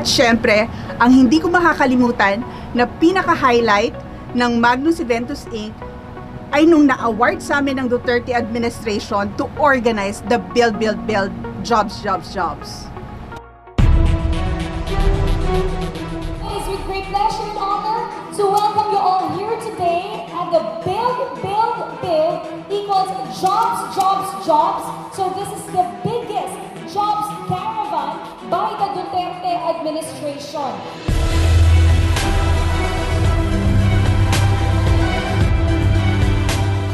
At syempre, ang hindi ko makakalimutan na pinaka-highlight ng Magnus Eventus Inc. ay nung na-award sa amin ng Duterte administration to organize the Build, Build, Build, Jobs, Jobs, Jobs. It is with great pleasure and honor to welcome you all here today at the Build, Build, Build equals Jobs, Jobs, Jobs. So this is the biggest jobs caravan by the Duterte administration.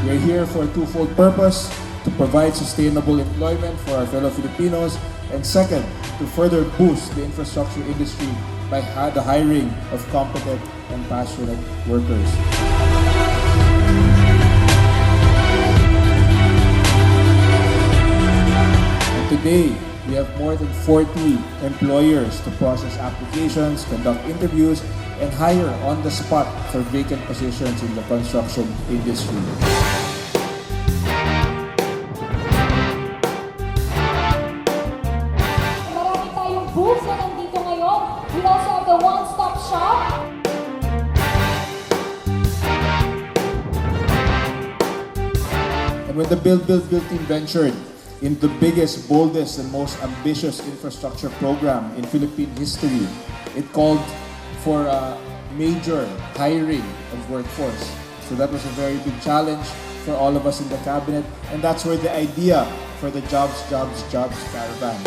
We're here for a twofold purpose: to provide sustainable employment for our fellow Filipinos, and second, to further boost the infrastructure industry by the hiring of competent and passionate workers. And today, we have more than 40 employers to process applications, conduct interviews, and hire on the spot for vacant positions in the construction industry. Marami tayong booths na nandito ngayon. We also have the one-stop shop. And when the Build, Build, Build team ventured into the biggest, boldest, and most ambitious infrastructure program in Philippine history, it called for a major hiring of workforce. So that was a very big challenge for all of us in the cabinet, and that's where the idea for the Jobs, Jobs, Jobs Caravan.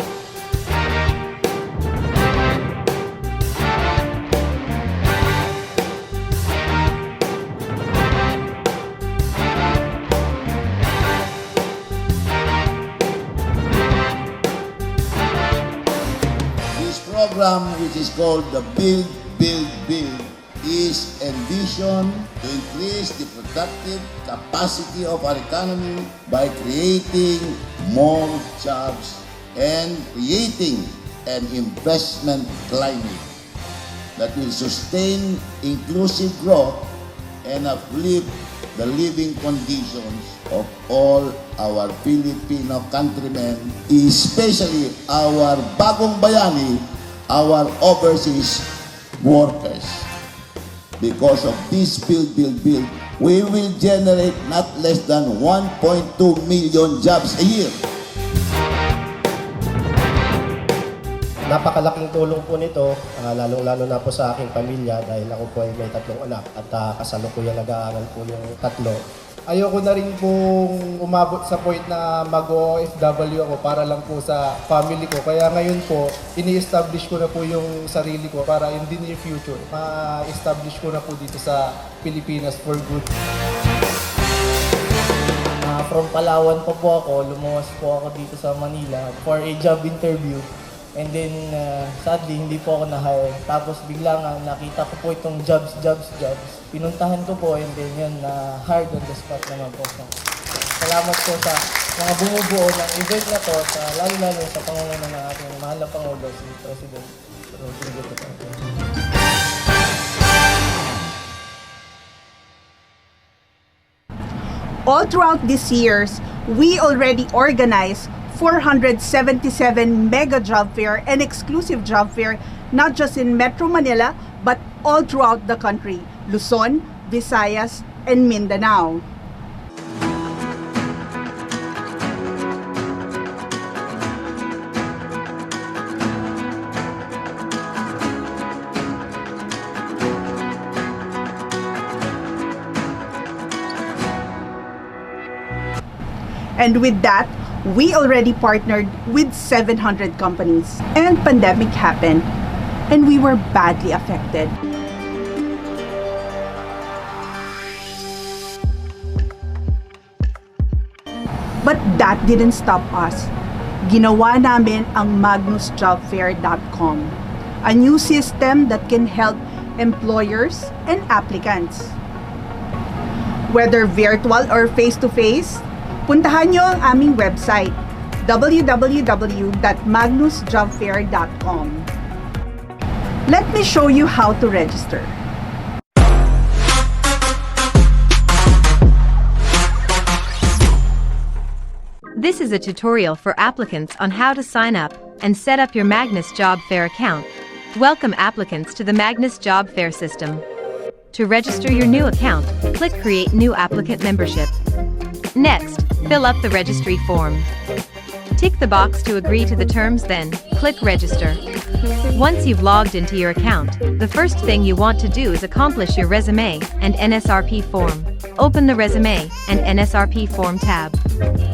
This program, which is called the Build, Build, Build, is envisioned to increase the productive capacity of our economy by creating more jobs and creating an investment climate that will sustain inclusive growth and uplift the living conditions of all our Filipino countrymen, especially our bagong bayani, our overseas workers. Because of this Build, Build, Build, we will generate not less than 1.2 million jobs a year. Napakalaking tulong po nito, lalong-lalo na po sa aking pamilya dahil ako po ay may 3 anak at kasalukuyan nag-aaral po yung 3. Ayoko na rin pong umabot sa point na mag-OFW ako para lang po sa family ko. Kaya ngayon po, ini-establish ko na po yung sarili ko para in the near future, ma-establish ko na po dito sa Pilipinas for good. From Palawan pa po ako, lumuwas po ako dito sa Manila for a job interview. And then, sadly, hindi po ako na-hire. Tapos bigla nga, nakita ko po itong jobs. Pinuntahan ko po, and then yun, na-hired on the spot naman po. So, salamat po sa mga bumubuo ng event na to, lalo-lalo sa pangunguna ng ating mahal na Pangulo, si President Rodrigo Duterte. All throughout these years, we already organized 477 mega job fair and exclusive job fair, not just in Metro Manila, but all throughout the country, Luzon, Visayas, and Mindanao. And with that, we already partnered with 700 companies. And pandemic happened, and we were badly affected. But that didn't stop us. Ginawa namin ang magnusjobfair.com, a new system that can help employers and applicants. Whether virtual or face-to-face, puntahan nyo ang aming website, www.magnusjobfair.com. Let me show you how to register. This is a tutorial for applicants on how to sign up and set up your Magnus Job Fair account. Welcome applicants to the Magnus job fair system. To register your new account, click Create New Applicant Membership. Next, fill up the registry form. Tick the box to agree to the terms, then click Register. Once you've logged into your account, the first thing you want to do is accomplish your resume and NSRP form. Open the Resume and NSRP form tab.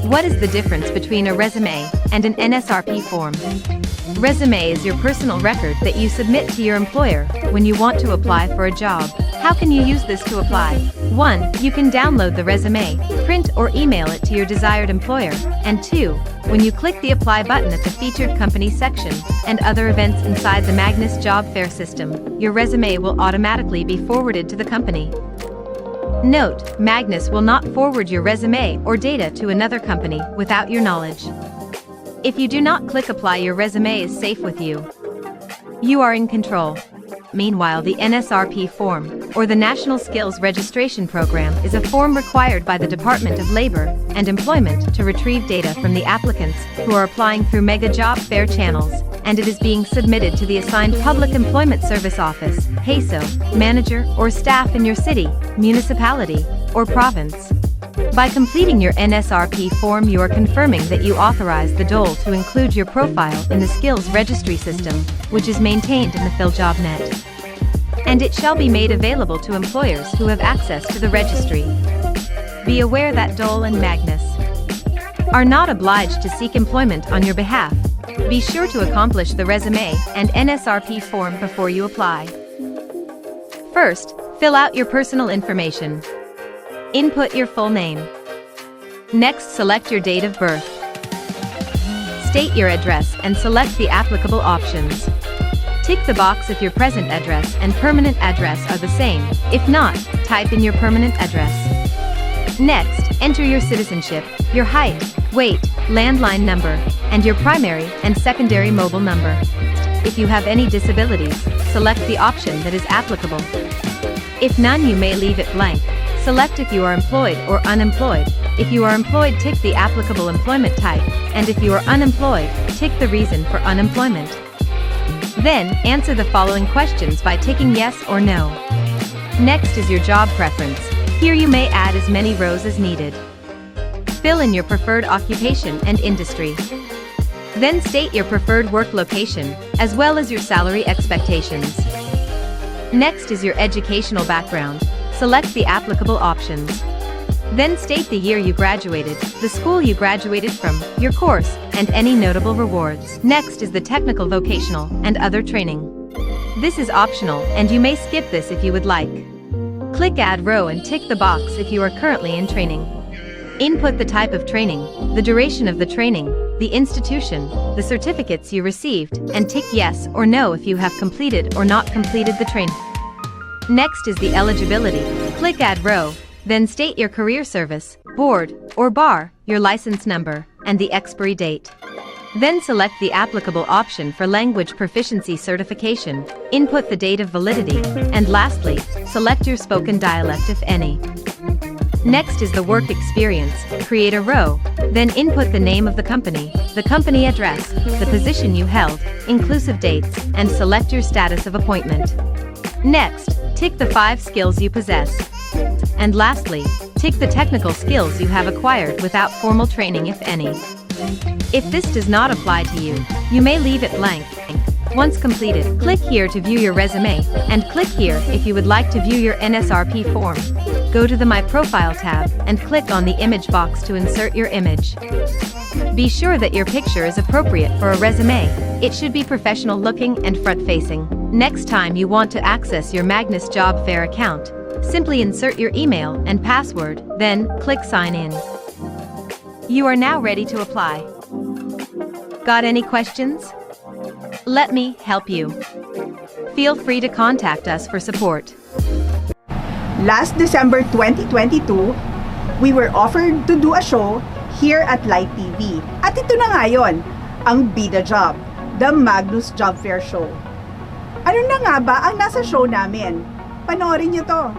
What is the difference between a resume and an NSRP form? Resume is your personal record that you submit to your employer when you want to apply for a job. How can you use this to apply? 1. You can download the resume, print or email it to your desired employer. And 2. When you click the Apply button at the Featured Company section and other events inside the Magnus job fair system, your resume will automatically be forwarded to the company. Note, Magnus will not forward your resume or data to another company without your knowledge. If you do not click Apply, your resume is safe with you. You are in control. Meanwhile, the NSRP form, or the National Skills Registration Program, is a form required by the Department of Labor and Employment to retrieve data from the applicants who are applying through mega job fair channels, and it is being submitted to the assigned Public Employment Service Office, PESO, manager or staff in your city, municipality, or province. By completing your NSRP form, you are confirming that you authorize the DOL to include your profile in the skills registry system, which is maintained in the PhilJobNet. And it shall be made available to employers who have access to the registry. Be aware that DOL and Magnus are not obliged to seek employment on your behalf. Be sure to accomplish the resume and NSRP form before you apply. First, fill out your personal information. Input your full name. Next, select your date of birth. State your address and select the applicable options. Tick the box if your present address and permanent address are the same. If not, type in your permanent address. Next, enter your citizenship, your height, weight, landline number, and your primary and secondary mobile number. If you have any disabilities, select the option that is applicable. If none, you may leave it blank. Select if you are employed or unemployed. If you are employed, tick the applicable employment type, and if you are unemployed, tick the reason for unemployment. Then, answer the following questions by ticking yes or no. Next is your job preference. Here you may add as many rows as needed. Fill in your preferred occupation and industry. Then state your preferred work location, as well as your salary expectations. Next is your educational background. Select the applicable options. Then state the year you graduated, the school you graduated from, your course, and any notable rewards. Next is the technical, vocational, and other training. This is optional, and you may skip this if you would like. Click Add Row and tick the box if you are currently in training. Input the type of training, the duration of the training, the institution, the certificates you received, and tick yes or no if you have completed or not completed the training. Next is the eligibility. Click Add Row, then state your career service, board, or bar, your license number, and the expiry date. Then select the applicable option for language proficiency certification, input the date of validity, and lastly, select your spoken dialect if any. Next is the work experience. Create a row, then input the name of the company address, the position you held, inclusive dates, and select your status of appointment. Next, tick the 5 skills you possess. And lastly, tick the technical skills you have acquired without formal training if any. If this does not apply to you, you may leave it blank. Once completed, click here to view your resume, and click here if you would like to view your NSRP form. Go to the My Profile tab and click on the image box to insert your image. Be sure that your picture is appropriate for a resume. It should be professional looking and front-facing. Next time you want to access your Magnus Job Fair account, simply insert your email and password, then click Sign In. You are now ready to apply. Got any questions? Let me help you. Feel free to contact us for support. Last December 2022, we were offered to do a show here at LightTV. At ito na nga yun, ang Bida Job, the Magnus Job Fair Show. Ano na nga ba ang nasa show namin? Panoorin niyo to!